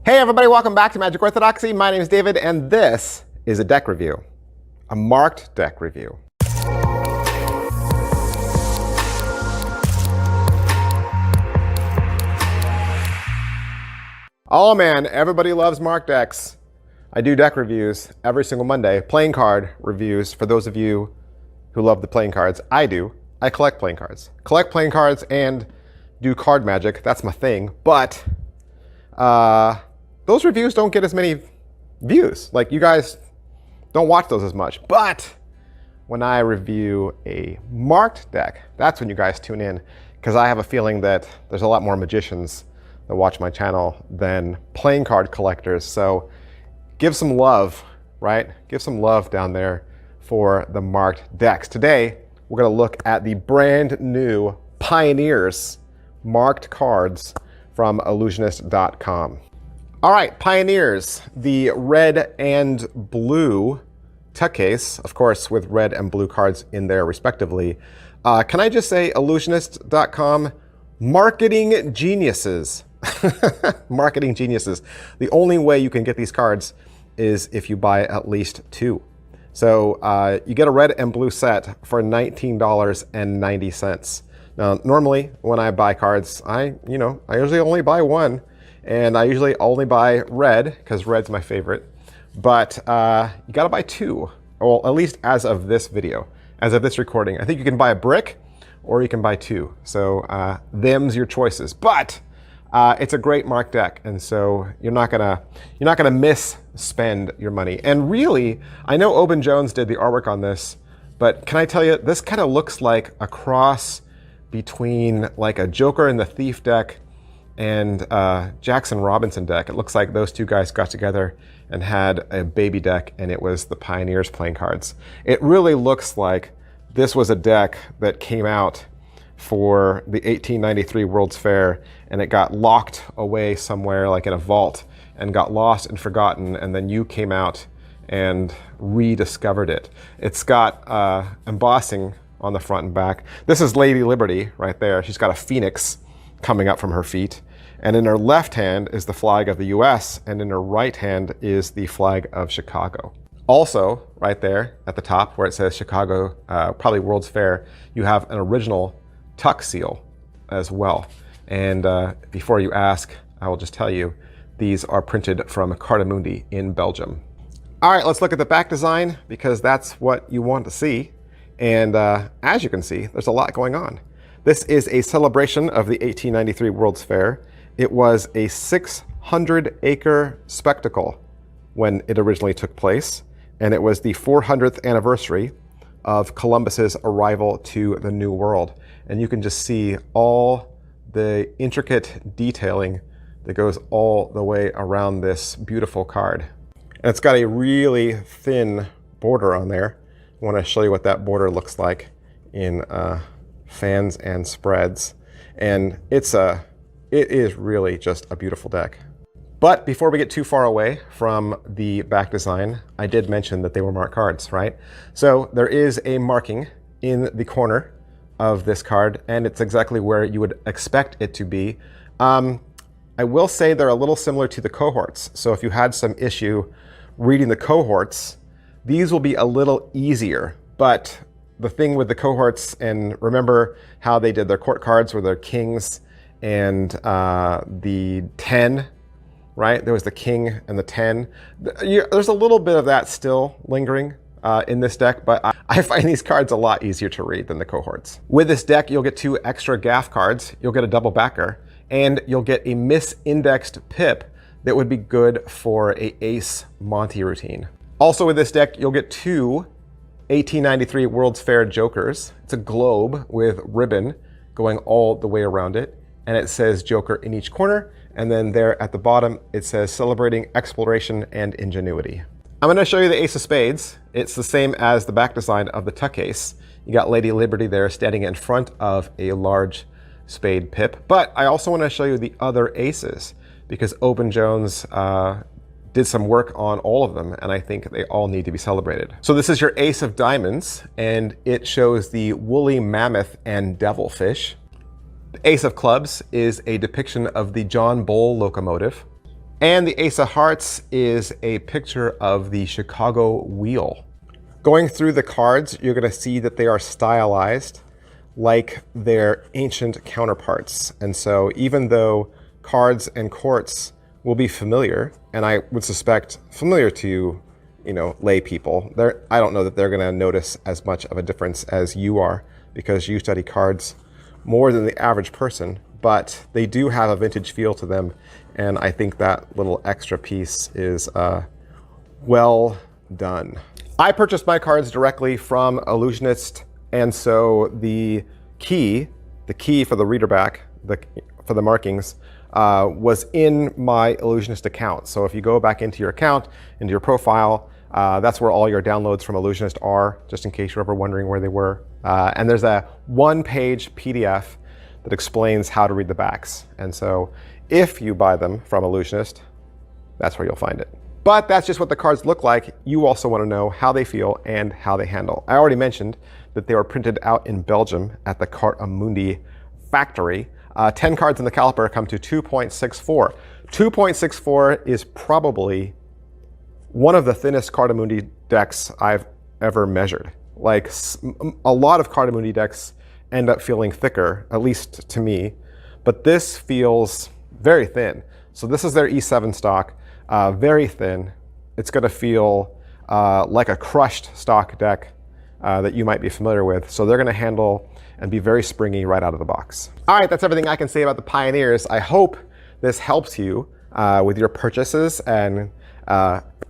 Hey everybody, welcome back to Magic Orthodoxy. My name is David, and this is a deck review, a marked deck review. Oh man, everybody loves marked decks. I do deck reviews every single Monday, playing card reviews for those of you who love the playing cards. I do. I collect playing cards. Collect playing cards and do card magic. That's my thing. But those reviews don't get as many views. Like, you guys don't watch those as much. But when I review a marked deck, that's when you guys tune in, because I have a feeling that there's a lot more magicians that watch my channel than playing card collectors. So give some love, right? Give some love down there for the marked decks. Today, we're going to look at the brand new Pioneers marked cards from Ellusionist.com. All right, Pioneers, the red and blue tuck case, of course, with red and blue cards in there respectively. Can I just say Ellusionist.com, marketing geniuses. Marketing geniuses. The only way you can get these cards is if you buy at least two. So you get a red and blue set for $19.90. Now, normally when I buy cards, I usually only buy one. And I usually only buy red, because red's my favorite. But you gotta buy two, well, at least as of this video, as of this recording. I think you can buy a brick, or you can buy two. So them's your choices. But it's a great marked deck, and so you're not gonna misspend your money. And really, I know Oban Jones did the artwork on this, but can I tell you, this kind of looks like a cross between like a Joker and the Thief deck and Jackson Robinson deck. It looks like those two guys got together and had a baby deck, and it was the Pioneers playing cards. It really looks like this was a deck that came out for the 1893 World's Fair, and it got locked away somewhere like in a vault and got lost and forgotten, and then you came out and rediscovered it. It's got embossing on the front and back. This is Lady Liberty right there. She's got a phoenix coming up from her feet. And in her left hand is the flag of the US, and in her right hand is the flag of Chicago. Also, right there at the top where it says Chicago, probably World's Fair, you have an original tuck seal as well. And before you ask, I will just tell you, these are printed from Cartamundi in Belgium. All right, let's look at the back design, because that's what you want to see. And as you can see, there's a lot going on. This is a celebration of the 1893 World's Fair. It was a 600-acre spectacle when it originally took place, and it was the 400th anniversary of Columbus's arrival to the New World. And you can just see all the intricate detailing that goes all the way around this beautiful card. And it's got a really thin border on there. I want to show you what that border looks like in fans and spreads, and it is really just a beautiful deck. But before we get too far away from the back design, I did mention that they were marked cards, right? So there is a marking in the corner of this card, and it's exactly where you would expect it to be. I will say they're a little similar to the cohorts. So if you had some issue reading the cohorts, these will be a little easier. But the thing with the cohorts, and remember how they did their court cards were their kings and the 10, right? There was the king and the 10. There's a little bit of that still lingering in this deck, but I find these cards a lot easier to read than the cohorts. With this deck, you'll get two extra gaff cards, you'll get a double backer, and you'll get a misindexed pip that would be good for a ace Monty routine. Also with this deck, you'll get two 1893 World's Fair Jokers. It's a globe with ribbon going all the way around it, and it says Joker in each corner, and then there at the bottom it says celebrating exploration and ingenuity. I'm going to show you the Ace of Spades. It's the same as the back design of the tuck ace. You got Lady Liberty there standing in front of a large spade pip, but I also want to show you the other aces, because Oban Jones did some work on all of them, and I think they all need to be celebrated. So this is your Ace of Diamonds, and it shows the woolly mammoth and devilfish. The Ace of Clubs is a depiction of the John Bull locomotive. And the Ace of Hearts is a picture of the Chicago wheel. Going through the cards, you're going to see that they are stylized like their ancient counterparts. And so even though cards and courts will be familiar, and I would suspect familiar to, lay people, I don't know that they're going to notice as much of a difference as you are, because you study cards more than the average person, but they do have a vintage feel to them. And I think that little extra piece is well done. I purchased my cards directly from Ellusionist, and so the key for the reader back, for the markings, was in my Ellusionist account. So if you go back into your account, into your profile, that's where all your downloads from Ellusionist are, just in case you're ever wondering where they were. And there's a one-page PDF that explains how to read the backs. And so if you buy them from Ellusionist, that's where you'll find it. But that's just what the cards look like. You also want to know how they feel and how they handle. I already mentioned that they were printed out in Belgium at the Carta Mundi factory. 10 cards in the caliper come to 2.64. 2.64 is probably one of the thinnest Carta Mundi decks I've ever measured. Like, a lot of Carta Mundi decks end up feeling thicker, at least to me, but this feels very thin. So this is their E7 stock. Very thin. It's going to feel like a crushed stock deck that you might be familiar with. So they're going to handle and be very springy right out of the box. All right, that's everything I can say about the Pioneers. I hope this helps you with your purchases and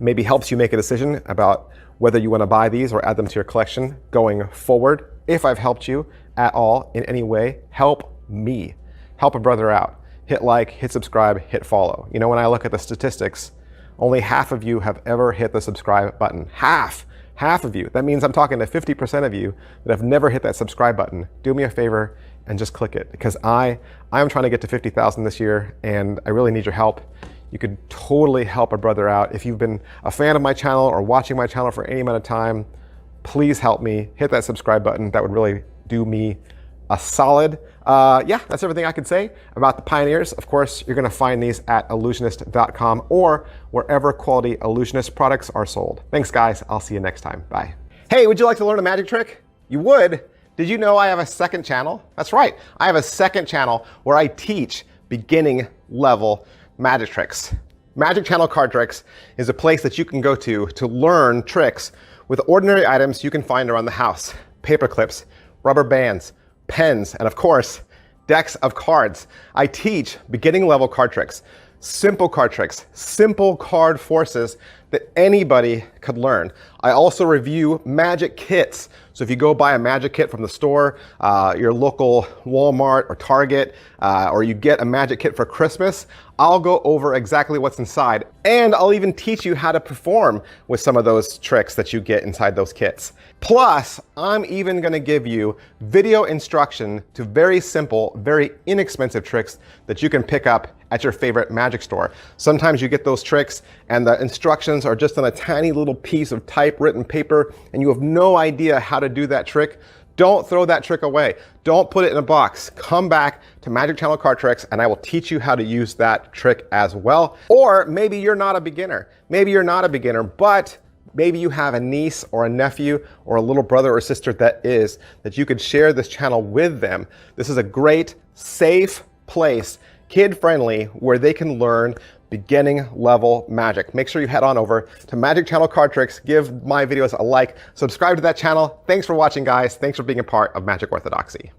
maybe helps you make a decision about whether you want to buy these or add them to your collection going forward. If I've helped you at all in any way, help me. Help a brother out. Hit like, hit subscribe, hit follow. When I look at the statistics, only half of you have ever hit the subscribe button. Half of you. That means I'm talking to 50% of you that have never hit that subscribe button. Do me a favor and just click it, because I'm trying to get to 50,000 this year, and I really need your help. You could totally help a brother out. If you've been a fan of my channel or watching my channel for any amount of time, please help me. Hit that subscribe button. That would really do me a solid. Yeah, that's everything I can say about the Pioneers. Of course, you're going to find these at ellusionist.com or wherever quality Ellusionist products are sold. Thanks, guys. I'll see you next time. Bye. Hey, would you like to learn a magic trick? You would? Did you know I have a second channel? That's right. I have a second channel where I teach beginning level magic tricks. Magic Channel Card Tricks is a place that you can go to learn tricks with ordinary items you can find around the house. Paper clips, rubber bands, pens, and of course, decks of cards. I teach beginning level card tricks, simple card tricks, simple card forces that anybody could learn. I also review magic kits. So if you go buy a magic kit from the store, your local Walmart or Target, or you get a magic kit for Christmas, I'll go over exactly what's inside. And I'll even teach you how to perform with some of those tricks that you get inside those kits. Plus, I'm even gonna give you video instruction to very simple, very inexpensive tricks that you can pick up at your favorite magic store. Sometimes you get those tricks and the instructions are just on a tiny little piece of typewritten paper and you have no idea how to do that trick. Don't throw that trick away. Don't put it in a box. Come back to Magic Channel Card Tricks and I will teach you how to use that trick as well. Or maybe you're not a beginner. Maybe you're not a beginner, but maybe you have a niece or a nephew or a little brother or sister that you could share this channel with them. This is a great, safe place, kid-friendly, where they can learn beginning level magic. Make sure you head on over to Magic Channel Card Tricks, give my videos a like, subscribe to that channel. Thanks for watching, guys. Thanks for being a part of Magic Orthodoxy.